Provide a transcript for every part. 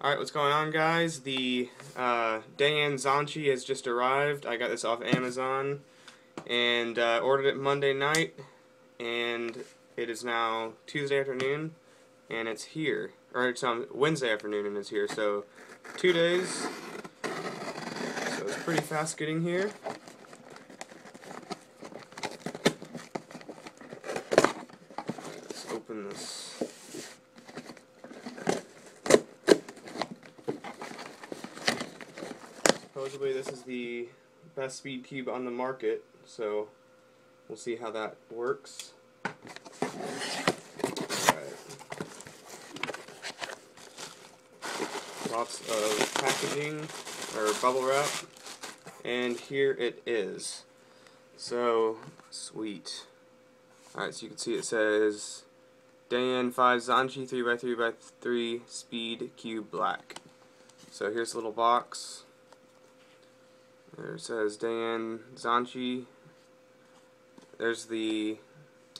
Alright, what's going on, guys? The Dayan ZhanChi has just arrived. I got this off Amazon and ordered it Monday night, and it is now Tuesday afternoon and it's here. Or it's on Wednesday afternoon and it's here, so 2 days. So it's pretty fast getting here. Let's open this. Supposedly this is the best speed cube on the market, so we'll see how that works. Alright. Lots of packaging, or bubble wrap, and here it is. So, sweet. Alright, so you can see it says Dayan ZhanChi 3x3x3 Speed Cube Black. So here's a little box. There it says Dayan ZhanChi. There's the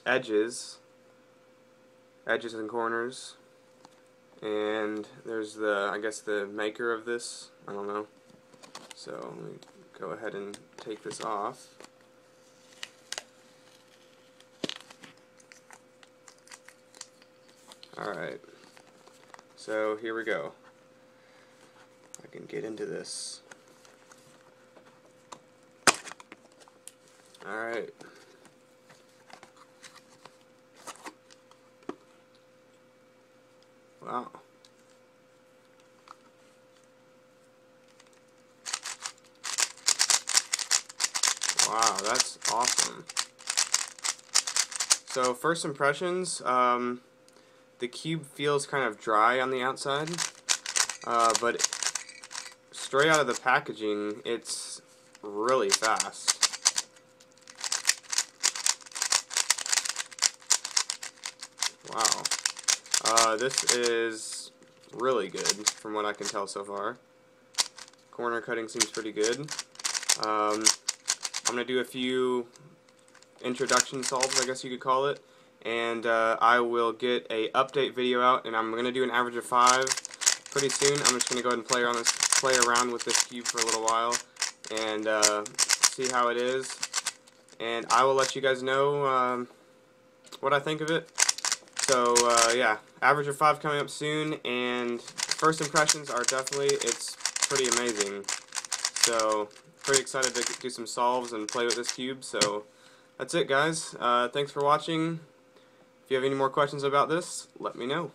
edges and corners, and there's the, I guess, the maker of this. I don't know. So let me go ahead and take this off. Alright, so here we go. I can get into this. Alright. Wow. Wow, that's awesome. So, first impressions, the cube feels kind of dry on the outside, but straight out of the packaging, it's really fast. Wow. This is really good from what I can tell so far. Corner cutting seems pretty good. I'm going to do a few introduction solves, I guess you could call it, and I will get a update video out, and I'm going to do an average of 5 pretty soon. I'm just going to go ahead and play around with this cube for a little while and see how it is, and I will let you guys know what I think of it. So yeah, average of 5 coming up soon, and first impressions are definitely, it's pretty amazing. So pretty excited to do some solves and play with this cube. So that's it, guys. Thanks for watching. If you have any more questions about this, let me know.